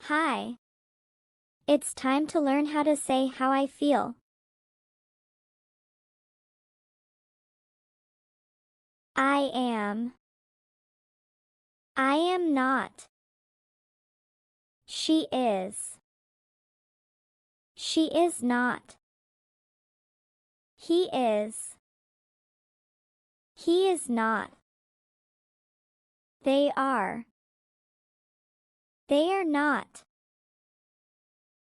Hi. It's time to learn how to say how I feel. I am. I am not. She is. She is not. He is. He is not. They are. They are not.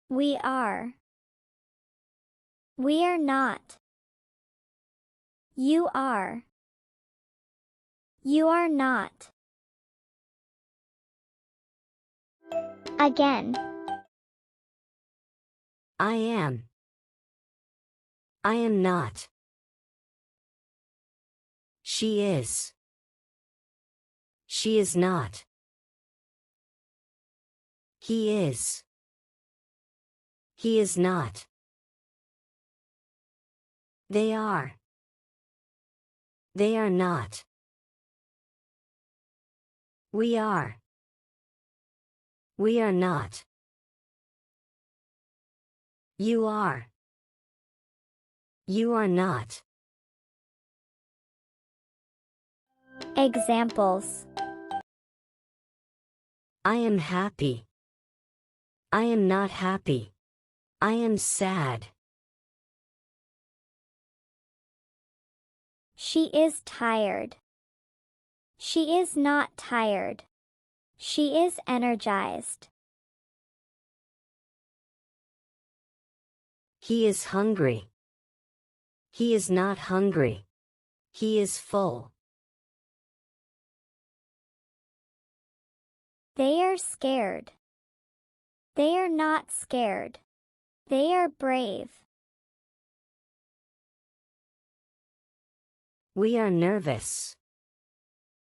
We are. We are not. You are. You are not. Again. I am. I am not. She is. She is not. He is. He is not. They are. They are not. We are. We are not. You are. You are not. Examples. I am happy. I am not happy. I am sad. She is tired. She is not tired. She is energized. He is hungry. He is not hungry. He is full. They are scared. They are not scared. They are brave. We are nervous.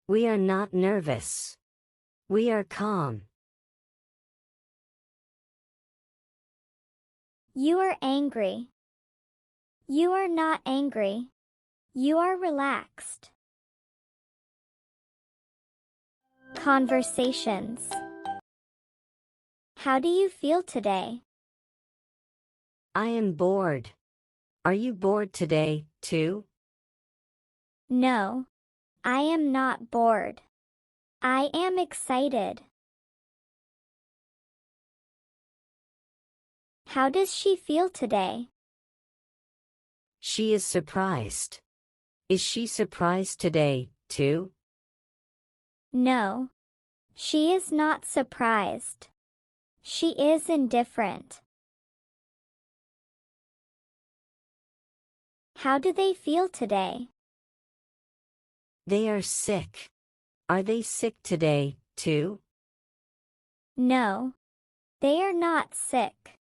We are not nervous. We are calm. You are angry. You are not angry. You are relaxed. Conversations. How do you feel today? I am bored. Are you bored today, too? No, I am not bored. I am excited. How does she feel today? She is surprised. Is she surprised today, too? No, she is not surprised. She is indifferent. How do they feel today? They are sick. Are they sick today, too? No, they are not sick.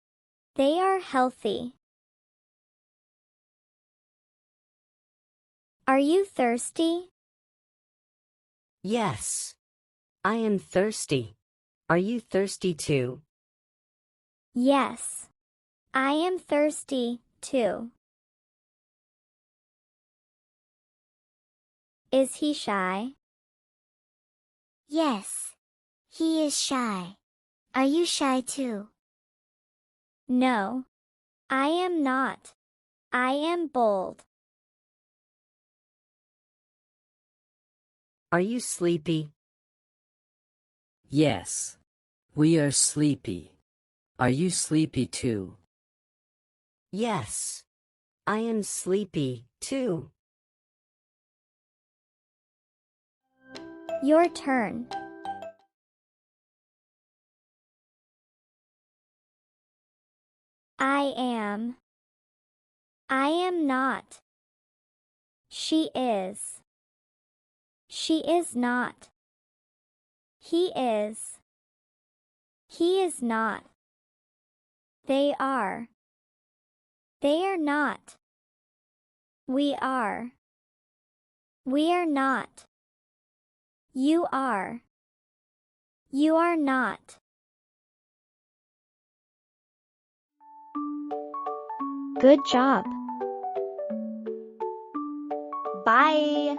They are healthy. Are you thirsty? Yes. I am thirsty. Are you thirsty too? Yes, I am thirsty, too. Is he shy? Yes. He is shy. Are you shy too? No, I am not. I am bold. Are you sleepy? Yes. We are sleepy. Are you sleepy too? Yes. I am sleepy, too. Your turn. I am. I am not. She is. She is not. He is. He is not. They are. They are not. We are. We are not. You are. You are not. Good job. Bye.